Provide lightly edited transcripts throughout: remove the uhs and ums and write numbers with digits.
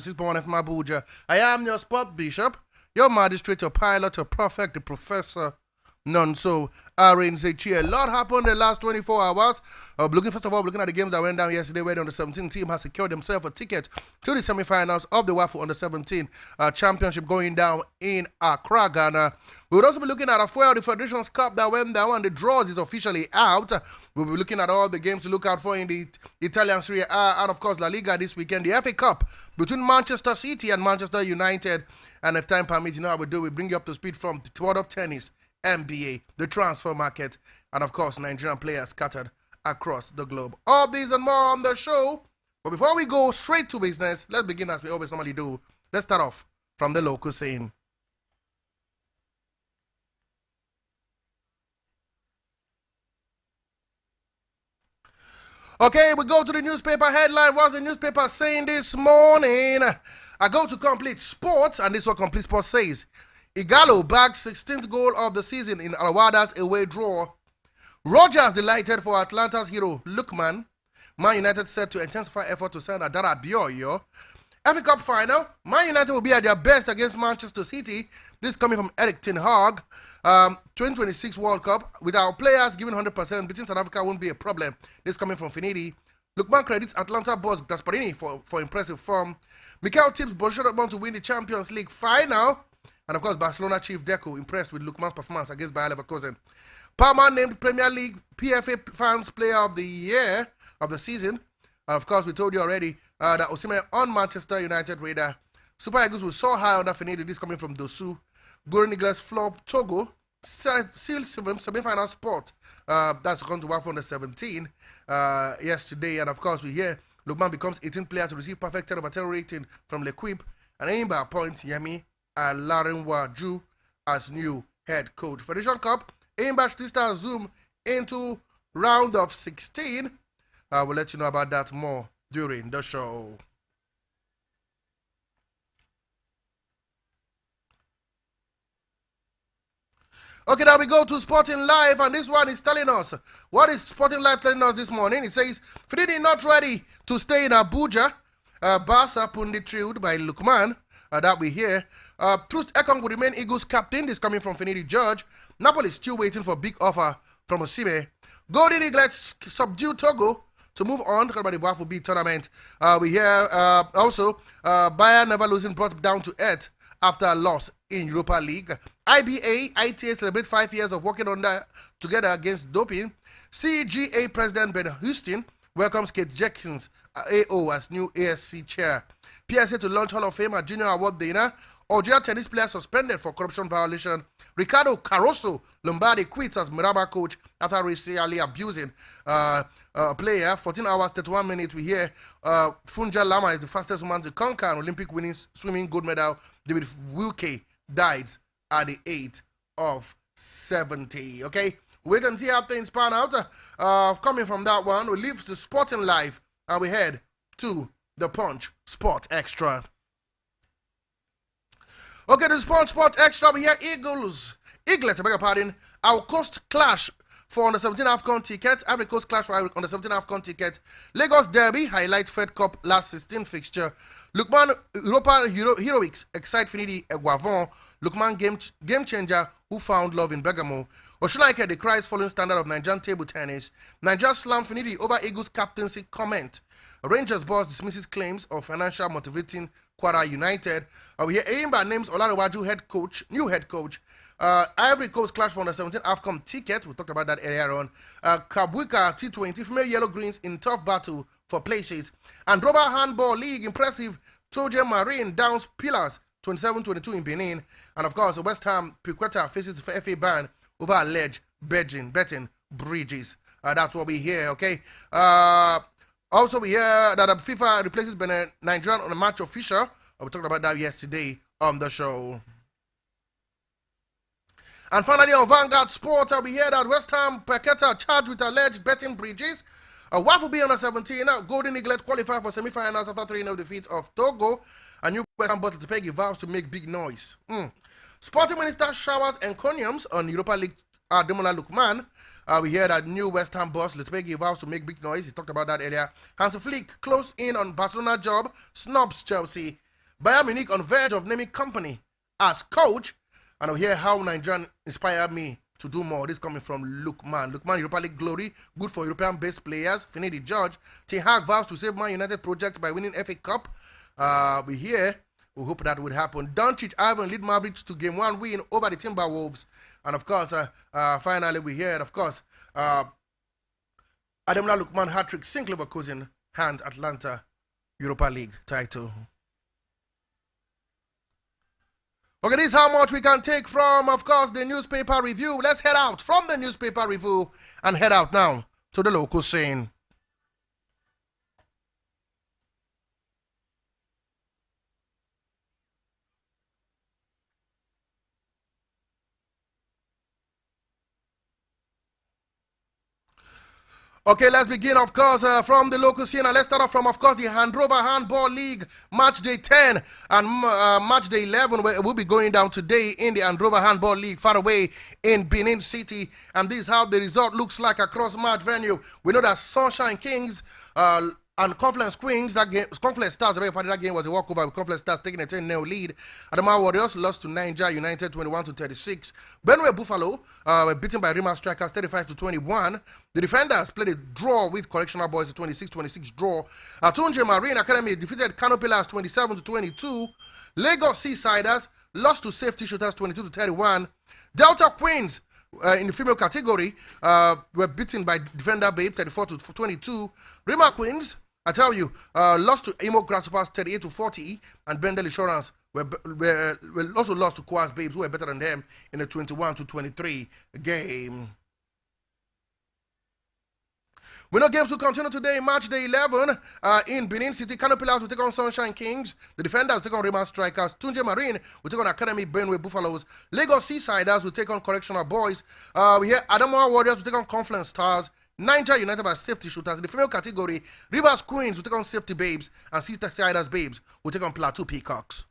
6.1 from Abuja. I am your sport bishop, your magistrate, your pilot, your prophet, the professor. None so arrange a lot happened in the last 24 hours. First of all, looking at the games that went down yesterday, where the under 17 team has secured themselves a ticket to the semifinals of the WAFU under 17 championship going down in Accra, Ghana. We would also be looking at the Federations Cup that went down, and the draws is officially out. We'll be looking at all the games to look out for in the Italian Serie A and of course La Liga this weekend. The FA Cup between Manchester City and Manchester United. And if time permits, you know how we do. We bring you up to speed from the world of tennis, NBA, the transfer market, and of course, Nigerian players scattered across the globe. All these and more on the show. But before we go straight to business, let's begin as we always normally do. Let's start off from the local scene. Okay, we go to the newspaper headline. What's the newspaper saying this morning? I go to Complete Sports, and this is what Complete Sports says. Igalo bags 16th goal of the season in Alwada's away draw. Rogers delighted for Atlanta's hero Lookman. Man United set to intensify effort to sign Adara Bioyo. FA Cup final. Man United will be at their best against Manchester City. This coming from Eric Ten Hag. 2026 World Cup. With our players giving 100%, beating South Africa won't be a problem. This coming from Finidi. Lookman credits Atlanta boss Gasparini for impressive form. Mikel tips Borussia Dortmund to win the Champions League final. And of course, Barcelona chief Deco impressed with Lookman's performance against Bayer Leverkusen. Palmer named Premier League PFA Fans Player of the Year of the season. And of course, we told you already that Oseni on Manchester United radar. Super Eagles will soar high under Finidi. This coming from Dosu. Golden Eaglets flop Togo. Seal semi-final spot. That's going to WAFU under 17 yesterday. And of course, we hear Lookman becomes 18th player to receive perfect 10 over 10 rating from L'Equipe. And aim by a point, Yemi and Lauren Waju as new head coach. Federation Cup, Aimbash this time zoom into round of 16. We'll let you know about that more during the show. Okay, now we go to Sporting Live, and this one is telling us, what is Sporting Live telling us this morning? It says, Finidi not ready to stay in Abuja. Barca punditry by Lookman. That we hear. Truth Ekong will remain Eagles captain. This coming from Finidi George. Napoli still waiting for big offer from Oseni. Golden Eaglets subdue Togo to move on. Talk about the WAFU B tournament. We hear also Bayern never losing brought down to earth after a loss in Europa League. ITA celebrate 5 years of working together against doping. CGA President Ben Houston welcomes Kate Jenkins AO as new ASC chair. PSA to launch Hall of Fame at Junior Award dinner. Algeria tennis player suspended for corruption violation. Ricardo Caruso Lombardi quits as Miraba coach after racially abusing a player. 14 hours, 31 minutes. We hear Funja Lama is the fastest woman to conquer an Olympic winning swimming gold medal. David Wilke died at the age of 70. Okay, wait and see how things pan out. Coming from that one, we leave the Sporting Life and we head to the Punch Sport Extra. Okay, the Sport Extra, we hear Eaglets, I beg your pardon, our coast clash for under 17 AFCON ticket, Ivory Coast clash for under 17 AFCON ticket, Lagos Derby, highlight Fed Cup last 16 fixture, Lookman Europa Heroics, excite Finidi Eguavon, Lookman game changer who found love in Bergamo, Oshunaike decries following standard of Nigerian table tennis, Nigeria slam Finidi over Eagles captaincy comment, Rangers boss dismisses claims of financial motivating Kwara United. We hear Aimba names Olarewaju new head coach. Ivory Coast clash for under 17 AFCON ticket. We talked about that earlier on. Kabuika T20 female yellow greens in tough battle for places. And Rover Handball League impressive. Toje Marine downs Pillars 27-22 in Benin. And of course, West Ham Piqueta faces the FA ban over alleged betting bridges. That's what we hear. Okay. Also, we hear that FIFA replaces Nigerian on a match official. We talked about that yesterday on the show. And finally, on Vanguard Sport, we hear that West Ham Paqueta charged with alleged betting breaches. WAFU B under 17, Golden Eaglet qualified for semi-finals after 3-0 defeat of Togo. A new West Ham bottle to peg vows to make big noise. Sporting Minister showers encomiums on Europa League Demola Lookman. We hear that new West Ham boss Lutwegi vows to make big noise. He talked about that earlier. Hansi Flick close in on Barcelona job, snubs Chelsea. Bayern Munich on verge of naming company as coach. And I'll hear how Nigerian inspired me to do more. This coming from Lukman. Lukman, Europa League glory, good for European-based players. Finidi George. Ten Hag vows to save Man United project by winning FA Cup. We hope that would happen. Doncic, Ivan lead Mavericks to game 1 win over the Timberwolves. And of course, finally we heard, of course, Ademola Lukman hat-trick, St. Leverkusen hand Atlanta Europa League title. Okay, this is how much we can take from, of course, the newspaper review. Let's head out from the newspaper review and head out now to the local scene. Okay, let's begin, of course, from the local scene. And let's start off from, of course, the Hand Rover Handball League Match Day 10 and Match Day 11 will be going down today in the Hand Rover Handball League far away in Benin City. And this is how the result looks like across match venue. We know that Sunshine Kings and Confluence Queens, Confluence Stars, that game was a walkover with Confluence Stars taking a 10-0 lead. Adamawa Warriors lost to Niger United 21-36. Benue Buffalo were beaten by Rima Strikers 35-21. The Defenders played a draw with Correctional Boys, a 26-26 draw. Atunje Marine Academy defeated Kano Pillars 27-22. Lagos Seasiders lost to Safety Shooters 22-31. Delta Queens in the female category were beaten by Defender Babe 34-22. Rima Queens, I tell you, lost to Imo Grasshoppers 38-40, and Bendel Insurance were also lost to Kwas Babes, who were better than them in a 21-23 game. We know games will continue today. Match Day 11 in Benin City. Kano Pillars will take on Sunshine Kings. The Defenders will take on Rima Strikers. Tunje Marine will take on Academy Benue Buffaloes. Lagos Seasiders will take on Correctional Boys. We hear Adamawa Warriors will take on Confluence Stars. Niger United by Safety Shooters. In the female category, Rivers Queens will take on Safety Babes. And Seasiders Babes will take on Plateau Peacocks.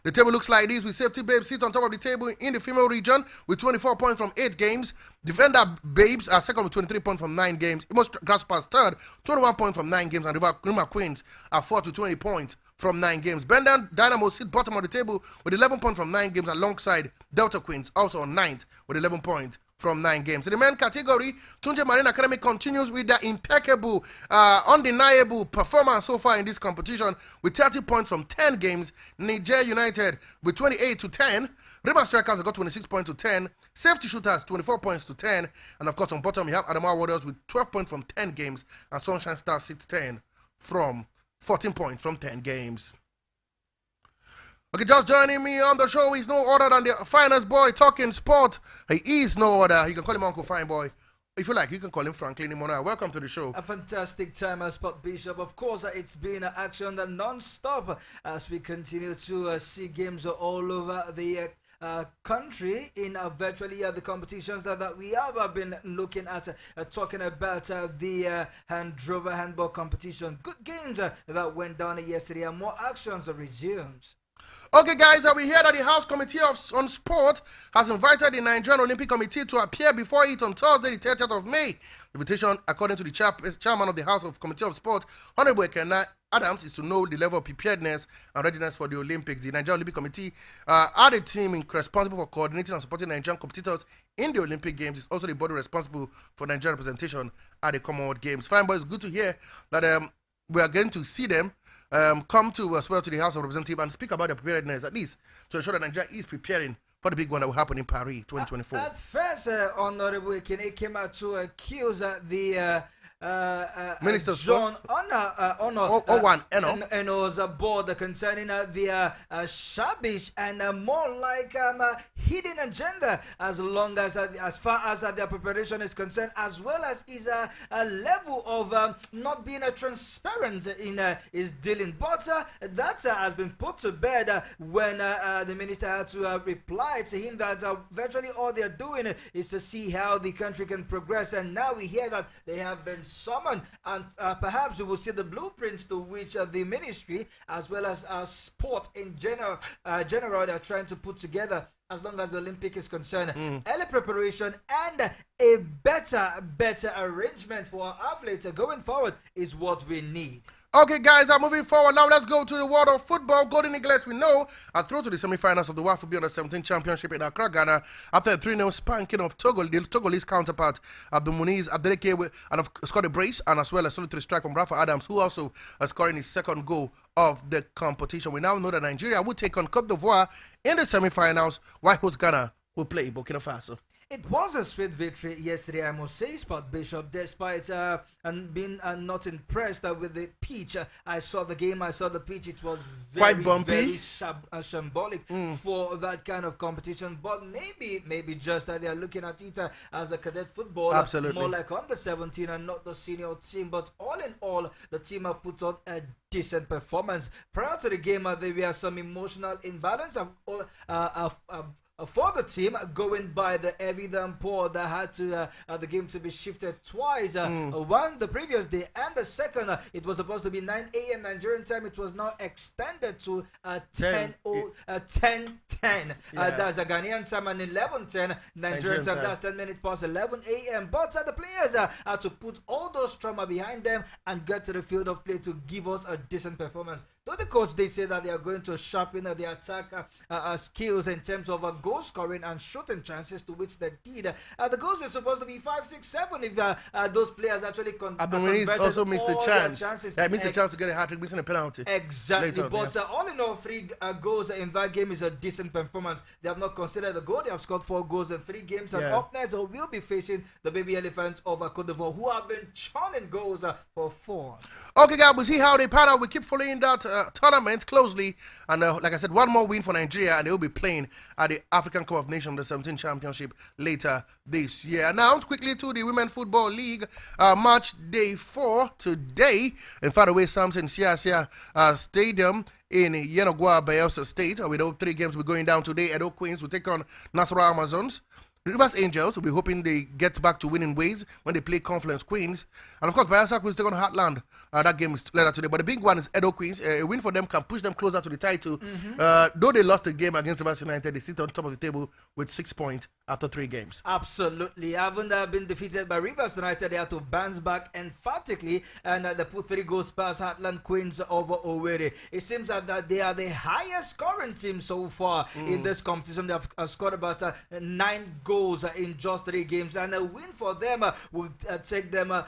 The table looks like this, with Safety Babes sit on top of the table in the female region with 24 points from 8 games. Defender Babes are second with 23 points from 9 games. Imo Grasshoppers third, 21 points from 9 games. And Rima Queens are 4 to 20 points from 9 games. Benden Dynamo sit bottom of the table with 11 points from 9 games alongside Delta Queens, also on 9th with 11 points from 9 games. In the men category, Tunje Marine Academy continues with their impeccable, undeniable performance so far in this competition with 30 points from 10 games. Niger United with 28 to 10. Rima Strikers have got 26 points to 10. Safety Shooters 24 points to 10. And of course on bottom you have Adamawa Warriors with 12 points from 10 games. And Sunshine Stars 6-10 from 14 points from 10 games. Okay, just joining me on the show is no other than the finest boy talking sport. He is no other. You can call him Uncle Fine Boy. If you like, you can call him Franklin Imona. Welcome to the show. A fantastic time, Sport Bishop. Of course, it's been action non-stop as we continue to see games all over the country in virtually the competitions that we have been looking at, talking about the Hand Rover Handball competition. Good games that went down yesterday, and more actions resumes. Okay, guys, we hear that the House Committee on Sport has invited the Nigerian Olympic Committee to appear before it on Thursday, the 30th of May. The invitation, according to the chairman of the House Committee of Sport, Honorable Ekena Adams, is to know the level of preparedness and readiness for the Olympics. The Nigerian Olympic Committee are the team responsible for coordinating and supporting Nigerian competitors in the Olympic Games. It's also the body responsible for Nigerian representation at the Commonwealth Games. Fine, boys, good to hear that we are going to see them come to as well to the House of Representatives and speak about their preparedness, at least to ensure that Nigeria is preparing for the big one that will happen in Paris 2024. At first, Honorable Ekene came out to accuse the Minister John Eno's board concerning the shabbish and more like hidden agenda, as far as their preparation is concerned, as well as his level of not being transparent in his dealing. But that has been put to bed when the minister had to reply to him that virtually all they're doing is to see how the country can progress. And now we hear that they have been summoned, and perhaps we will see the blueprints to which the ministry as well as sport in general they're trying to put together as long as the Olympic is concerned. Early preparation and a better arrangement for our athletes going forward is what we need. Okay, guys, I'm moving forward. Now let's go to the world of football. Golden Eaglets, we know, are through to the semifinals of the WAFU Under 17 Championship in Accra, Ghana, after a 3-0 spanking of Togo, the Togolese counterpart, Abdul Muniz, Abdeleke, and scored a brace, and as well as solitary strike from Rafa Adams, who also scoring his second goal of the competition. We now know that Nigeria will take on Cote d'Ivoire in the semifinals, while host Ghana will play Burkina Faso. It was a sweet victory yesterday, I must say, Spot Bishop, despite being not impressed with the pitch. I saw the game, I saw the pitch. It was Quite bumpy. very shambolic for that kind of competition. But maybe just that they are looking at it as a cadet football. Absolutely. More like under 17 and not the senior team. But all in all, the team put on a decent performance. Prior to the game, there were some emotional imbalance for the team, going by the evident poll that had to the game to be shifted twice. One the previous day, and the second, it was supposed to be 9 a.m. Nigerian time. It was now extended to 10:10. That's a Ghanaian time, and 11:10 Nigerian time. That's 10 minutes past 11 a.m. But the players had to put all those trauma behind them and get to the field of play to give us a decent performance. Though the coach did say that they are going to sharpen the attack skills in terms of goal scoring and shooting chances, to which they did. The goals were supposed to be 5, 6, 7 if those players actually converted also missed the chance. Chances. Missed the chance to get a hat-trick, missing a penalty. Exactly. But all in all, 3 goals in that game is a decent performance. They have not considered the goal. They have scored 4 goals in 3 games. And up next, we'll be facing the baby elephants of Cote d'Ivoire, who have been churning goals for 4. Okay, guys, we'll see how they pan out. We keep following that tournament closely. And like I said, one more win for Nigeria, and they will be playing at the African Cup of Nations, the 17 Championship, later this year. Now, quickly to the Women Football League, match day 4 today in Faraway Samson Siasia Stadium in Yenogwa, Bayelsa State. We know 3 games will be going down today. Edo Queens will take on Nasarawa Amazons. Rivers Angels will be hoping they get back to winning ways when they play Confluence Queens. And of course, Bayelsa Queens take on Heartland. That game is later today. But the big one is Edo Queens. A win for them can push them closer to the title. Though they lost the game against Rivers United, they sit on top of the table with 6 points after 3 games. Absolutely. Haven't been defeated by Rivers United. They have to bounce back emphatically, and they put 3 goals past Heartland Queens over Owerri. It seems that they are the highest scoring team so far in this competition. They have scored about 9 goals in just 3 games, and a win for them will take them a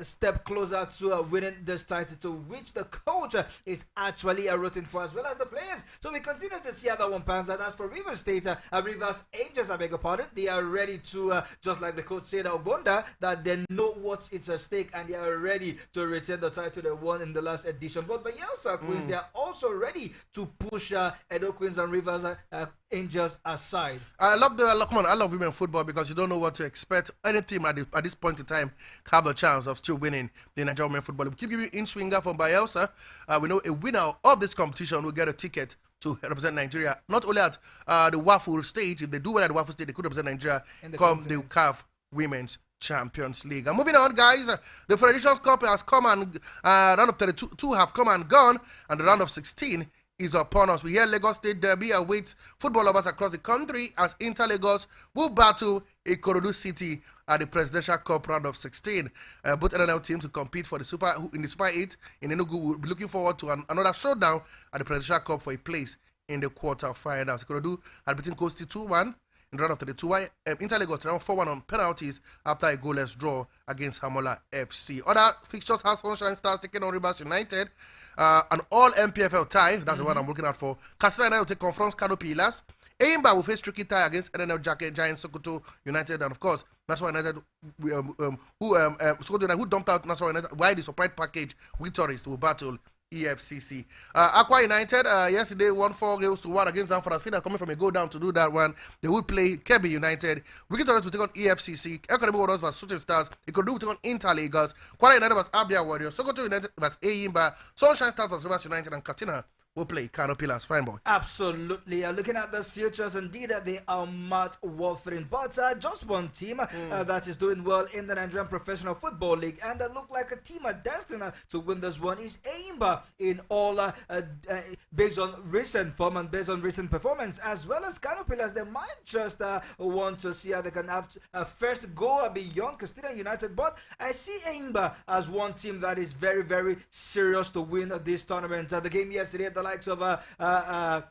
step closer to winning this title, to which the coach is actually rooting for, as well as the players. So we continue to see how that one pans out. As for Rivers State, Rivers Angels, I beg your pardon, they are ready to, just like the coach said, Ogbonda, that they know what's at stake, and they are ready to retain the title they won in the last edition. But Bayelsa Queens, they are also ready to push Edo Queens and Rivers Angels aside. I love women football because you don't know what to expect. Any team at this point in time have a chance of still winning the Nigerian women football. We keep giving in swinger from Bayelsa. We know a winner of this competition will get a ticket to represent Nigeria, not only at the WAFU stage. If they do well at the WAFU stage, they could represent Nigeria come the CAF Women's Champions League. And moving on, guys, the Federations Cup has come and round of 32 have come and gone, and the round of 16 is upon us. We hear Lagos State Derby awaits football lovers across the country as Inter Lagos will battle Ikorodu City at the Presidential Cup round of 16. Both NNL teams will compete for the Super 8 in Enugu. We'll be looking forward to another showdown at the Presidential Cup for a place in the quarter-finals. Ikorodu had beaten Cote 2-1 in the round of 32. Inter Lagos round 4-1 on penalties after a goalless draw against Hamola FC. Other fixtures have Sunshine Stars taking on Rivers United. An all MPFL tie, that's the one I'm looking out for. Katsina United will take confront Kano Pillars. Aimba will face tricky tie against NNL Giant Sokoto United, and of course Nasarawa United, Sokoto United, who dumped out Nasarawa United, why the surprise package with tourists will battle EFCC. Aqua United yesterday won 4-1 against Zamfara Speeders, coming from a go down to do that one. They would play Kebbi United. Wicked Torres will take on EFCC. Economy Warriors vs Shooting Stars. Ikorodu will take on Inter Lagos. Kwara United vs Abia Warriors. Sokoto United vs Ayimba. Sunshine Stars vs Rivers United, and Katsina will play Kano Pillars. Fine boy. Absolutely. Looking at those futures, indeed, they are mouth-watering. But just one team that is doing well in the Nigerian Professional Football League, and they look like a team destined to win this one, is Aimba in all based on recent form and based on recent performance, as well as Kano Pillars. They might just want to see how they can have first go beyond Castilla United. But I see Aimba as one team that is very, very serious to win this tournament. The game yesterday, the likes of Zamfara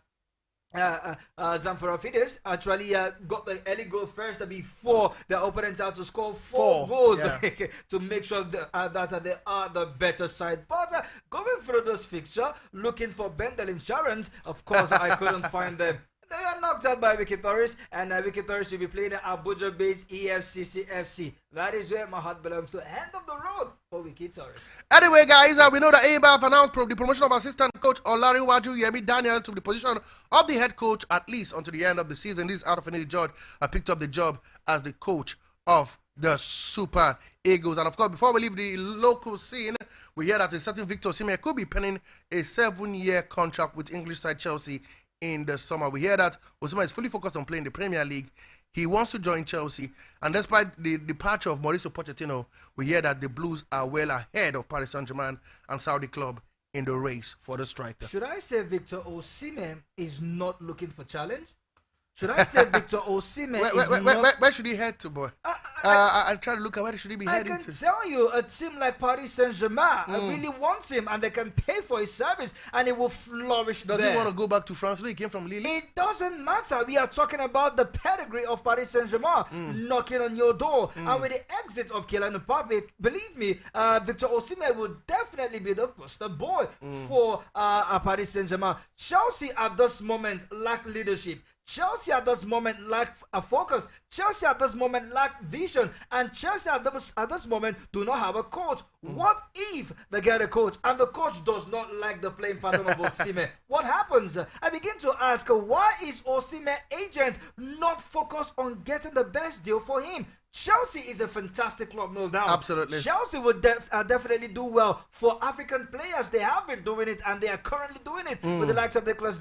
Fides actually got the early goal first before the opponent had to score four goals to make sure that they are the better side. But going through this fixture, looking for Bendel Insurance, of course, I couldn't find them. They are knocked out by Wiki Torres, and Wiki Torres will be playing at Abuja-based EFCC FC. That is where my heart belongs to. End of the road for Wiki Torres. Anyway, guys, we know that ABA have announced the promotion of assistant coach Olariwaju Yemi Daniel to the position of the head coach at least until the end of the season. This is out of any George. I picked up the job as the coach of the Super Eagles. And of course, before we leave the local scene, we hear that a certain Victor Osimhen could be penning a 7-year contract with English side Chelsea in the summer. We hear that Osimhen is fully focused on playing the Premier League. He wants to join Chelsea, and despite the departure of Mauricio Pochettino, we hear that the Blues are well ahead of Paris Saint-Germain and Saudi club in the race for the striker. Should I say Victor Osimhen is not looking for challenge? Should I say Victor Osimhen where should he head to, boy? I'm trying to look at where should he be heading to. I can tell you, a team like Paris Saint-Germain really wants him, and they can pay for his service, and it will flourish Does he want to go back to France? No, he came from Lille. It doesn't matter. We are talking about the pedigree of Paris Saint-Germain knocking on your door. And with the exit of Kylian Mbappe, believe me, Victor Osimhen will definitely be the poster boy for Paris Saint-Germain. Chelsea at this moment lack leadership. Chelsea at this moment lack a focus. Chelsea at this moment lack vision. And Chelsea at this moment do not have a coach. What if they get a coach and the coach does not like the playing pattern of Osimhen? What happens? I begin to ask, why is Osimhen agent not focused on getting the best deal for him? Chelsea is a fantastic club, no doubt. Absolutely. Chelsea would definitely do well for African players. They have been doing it, and they are currently doing it with the likes of Nicholas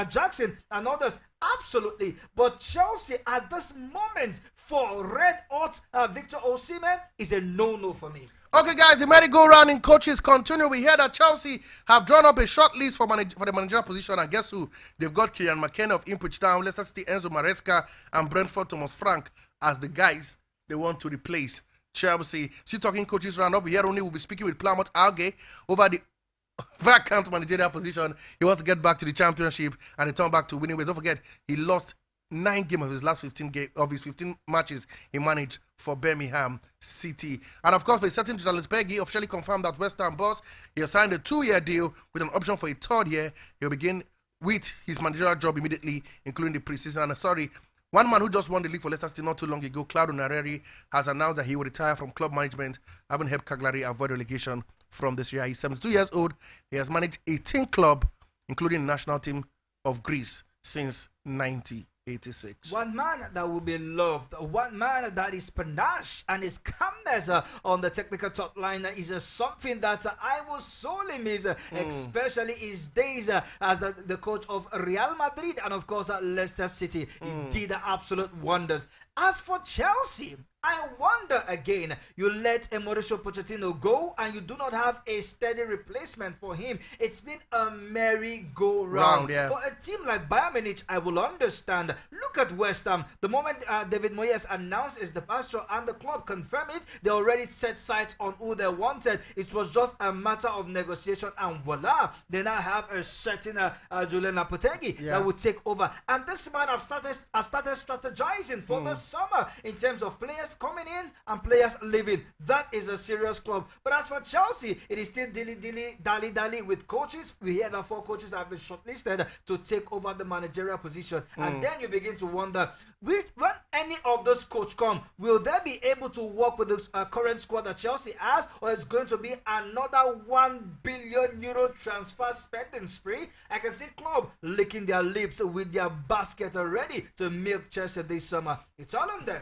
Jackson and others. Absolutely. But Chelsea at this moment for red hot Victor Osimhen is a no-no for me. Okay, guys, the merry-go-round in coaches continue. We hear that Chelsea have drawn up a short list for the managerial position, and guess who? They've got Kylian McKenna of Ipswich Town, Leicester City Enzo Maresca, and Brentford Thomas Frank as the guys they want to replace Chelsea. Still talking coaches round up. We hear only we'll be speaking with Plymouth Alge over the vacant managerial position. He wants to get back to the championship and return back to winning ways. Don't forget, he lost 9 games of his last 15 matches he managed for Birmingham City. And of course, for a certain Charles Peggy officially confirmed that West Ham boss, he has signed a 2-year deal with an option for a 3rd year. He'll begin with his managerial job immediately, including the preseason. One man who just won the league for Leicester City not too long ago, Claudio Nareri, has announced that he will retire from club management, having helped Cagliari avoid relegation from this year. He's 72 years old. He has managed 18 clubs, including the national team of Greece, since 1986. One man that will be loved, one man that is panache and his calmness on the technical top line is something that I will sorely miss, especially his days as the coach of Real Madrid and of course Leicester City. He did absolute wonders. As for Chelsea, I wonder again, you let Mauricio Pochettino go and you do not have a steady replacement for him. It's been a merry-go-round. For a team like Bayern Munich, I will understand. Look at West Ham. The moment David Moyes announced his departure and the club confirmed it, they already set sights on who they wanted. It was just a matter of negotiation, and voila, they now have a certain Julian Lopetegui that will take over. And this man has started strategizing for the summer in terms of players coming in and players leaving. That is a serious club. But as for Chelsea, it is still dally with coaches. We hear that 4 coaches have been shortlisted to take over the managerial position. And then you begin to wonder, when any of those coaches come, will they be able to work with the current squad that Chelsea has, or is going to be another €1 billion transfer spending spree? I can see club licking their lips with their basket ready to milk Chelsea this summer. It's all on them.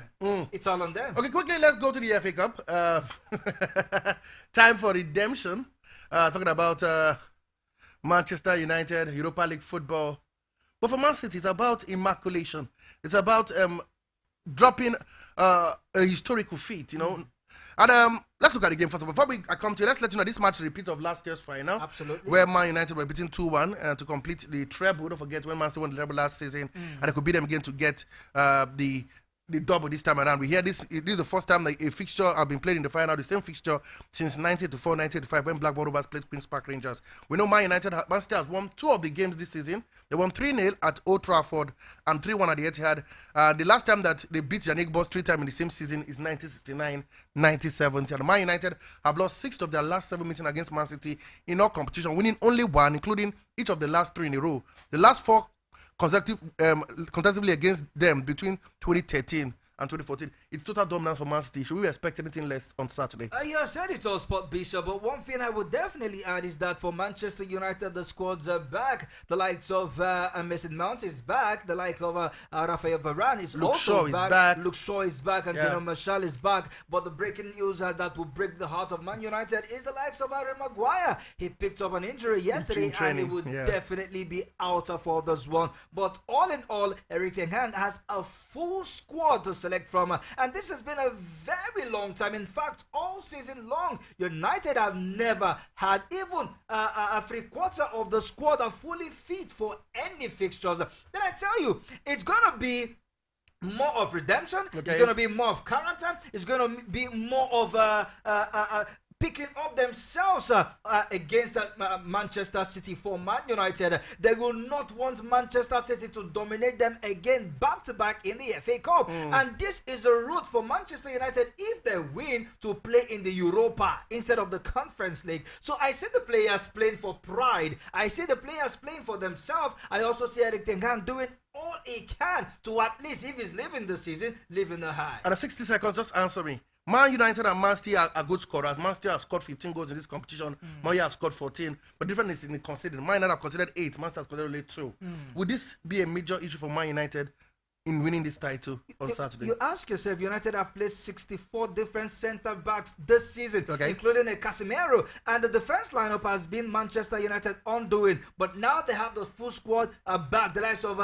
It's all on them. Okay, quickly, let's go to the FA Cup. Time for redemption. Talking about Manchester United, Europa League football. But for Man City, it's about immaculation. It's about dropping a historical feat, you know. And let's look at the game first. Before I come to you, let's let you know this match is a repeat of last year's final. Absolutely. Where Man United were beating 2-1 to complete the treble. Don't forget when Man City won the treble last season, and they could beat them again to get the double this time around. We hear this is the first time that a fixture have been played in the final, the same fixture since 1984, 1985 when Blackburn Rovers played Queen's Park Rangers. We know Man City has won 2 of the games this season. They won 3-0 at Old Trafford and 3-1 at the Etihad. The last time that they beat Yannick Boss 3 times in the same season is 1969, 1970. And Man United have lost 6 of their last 7 meetings against Man City in all competition, winning only 1, including each of the last 3 in a row. The last 4 consecutively against them between 2013 and 2014. It's total dominance for Man City. Should we expect anything less on Saturday? You have said it all, Sport Bishop, but one thing I would definitely add is that for Manchester United, the squads are back. The likes of Mason Mount is back. The like of Rafael Varane is also back. Luke Shaw is back. And Martial is back. But the breaking news that will break the heart of Man United is the likes of Harry Maguire. He picked up an injury yesterday and he would definitely be out for this one. But all in all, Erik ten Hag has a full squad to select from. And this has been a very long time. In fact, all season long, United have never had even a 3/4 of the squad are fully fit for any fixtures. Then I tell you, it's going to be more of redemption. It's going to be more of character. It's going to be more of picking up themselves against Manchester City. For Man United, they will not want Manchester City to dominate them again back-to-back in the FA Cup. And this is a route for Manchester United, if they win, to play in the Europa instead of the Conference League. So I see the players playing for pride. I see the players playing for themselves. I also see Erik ten Hag doing all he can to, at least if he's living the season, living the high. And 60 seconds, just answer me. Man United and Man City are good scorers. Man City have scored 15 goals in this competition. Man United have scored 14. But different is in the conceded. Man United have conceded 8. Man City has conceded only 2. Would this be a major issue for Man United in winning this title on Saturday? You ask yourself, United have played 64 different centre-backs this season, including a Casemiro. And the defence lineup has been Manchester United undoing. But now they have the full squad back. The likes of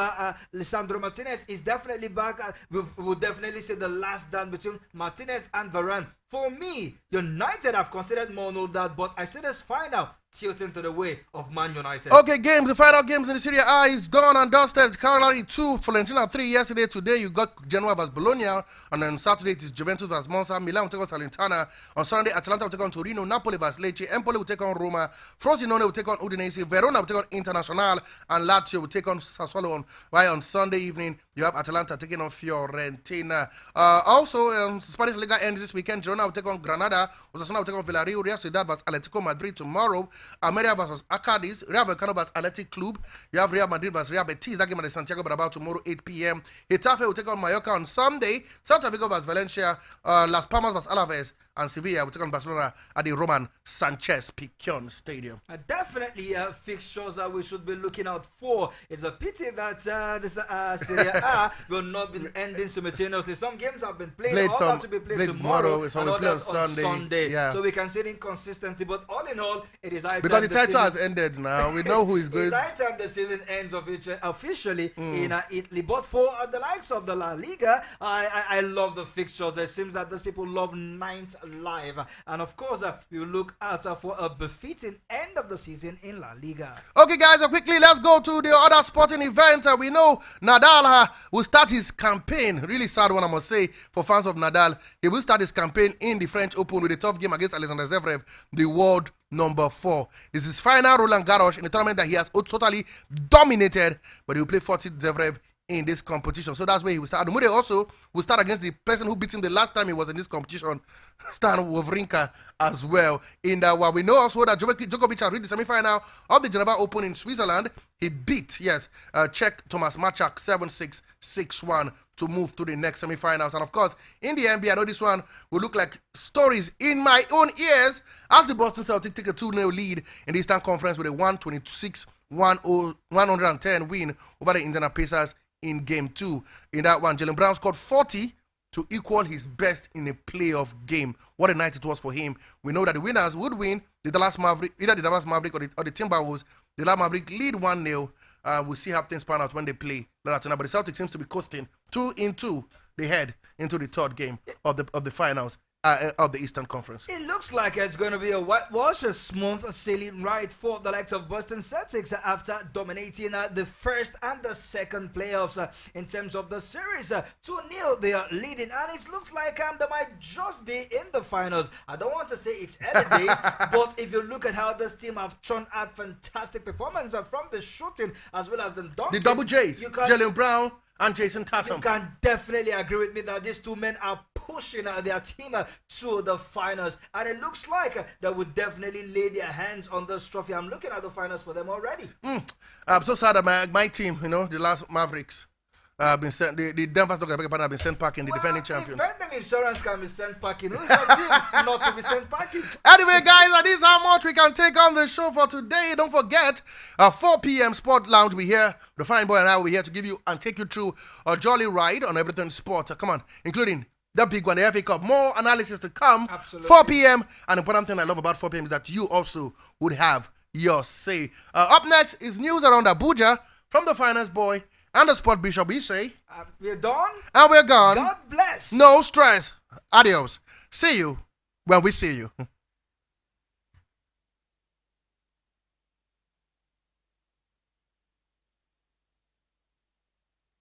Lisandro Martinez is definitely back. We'll definitely say the last dance between Martinez and Varane. For me, United have considered more no doubt, but I see this final tilting to the way of Man United. Okay, the final games in the Serie A is done and dusted. Cagliari 2, Fiorentina 3 yesterday. Today you got Genoa vs Bologna, and then Saturday it is Juventus vs Monza. Milan will take on Salernitana. On Sunday, Atalanta will take on Torino. Napoli vs Lecce. Empoli will take on Roma. Frosinone will take on Udinese. Verona will take on Internazionale, and Lazio will take on Sassuolo. On Sunday evening, you have Atalanta taking on Fiorentina. Also, Spanish Liga ends this weekend. Girona will take on Granada. Osasuna will take on Villarreal. Real Sociedad vs Atletico Madrid tomorrow. Almeria vs Acadis. Real Vallecano vs Athletic Club. You have Real Madrid vs Real Betis. That game at the Santiago Bernabeu tomorrow, 8 p.m. Getafe will take on Mallorca on Sunday. Celta Vigo vs Valencia. Las Palmas vs Alaves. And Sevilla will take on Barcelona at the Roman Sanchez Pizjuan Stadium. Definitely fixtures that we should be looking out for. It's a pity that this Serie A will not be ending simultaneously. Some games have been played all have to be played tomorrow, and others on Sunday. Yeah. So we can see the inconsistency. But all in all, it is high time. Because the title has ended now. We know who is going. It's high time the season ends officially in Italy. But for the likes of the La Liga, I love the fixtures. It seems that these people love ninth live, and of course we will look out for a befitting end of the season in La Liga. Okay guys, quickly let's go to the other sporting event. We know Nadal will start his campaign, really sad one I must say for fans of Nadal. He will start his campaign in the French Open with a tough game against Alexander Zverev, the world number 4. This is final Roland Garros in a tournament that he has totally dominated, but he will play 40 Zverev in this competition. So that's where he will start. Adumure also will start against the person who beat him the last time he was in this competition, Stan Wawrinka, as well. In that, we know also that Djokovic has reached the semi-final of the Geneva Open in Switzerland. He beat, Czech Thomas Machak 7-6, 6-1 to move to the next semi-finals. And of course, in the NBA, I know this one will look like stories in my own ears as the Boston Celtics take a 2-0 lead in the Eastern Conference with a 110 win over the Indiana Pacers in Game 2. In that one, Jaylen Brown scored 40 to equal his best in a playoff game. What a night it was for him. We know that the winners would win the Dallas Maverick, either the Dallas Maverick or the Timberwolves. The Real Madrid lead 1-0. We'll see how things pan out when they play later tonight. But the Celtics seems to be coasting 2-2. They head into the third game of the finals of the Eastern Conference. It looks like it's going to be a whitewash, a smooth sailing ride for the likes of Boston Celtics after dominating the first and the second playoffs in terms of the series. 2-0 they are leading, and it looks like they might just be in the finals. I don't want to say it's early days, but if you look at how this team have churned out fantastic performance from the shooting as well as the dunking. The double J's, Jalen Brown and Jason Tatum. You can definitely agree with me that these two men are pushing their team to the finals, and it looks like they would definitely lay their hands on this trophy. I'm looking at the finals for them already. I'm so sad that my team, the last Mavericks, been sent. The Denver Nuggets have been sent packing, the defending champions. If Insurance can be sent packing, who's your team not to be sent packing? Anyway, guys, this is how much we can take on the show for today. Don't forget, 4 p.m. Sport Lounge. We here. The fine boy and I will be here to give you and take you through a jolly ride on everything sport. Come on, including the big one, the FA Cup. More analysis to come. Absolutely. 4 p.m. And the important thing I love about 4 p.m. is that you also would have your say. Up next is news around Abuja from the finance boy and the sport bishop. We say we're done and we're gone. God bless. No stress. Adios. See you when we see you.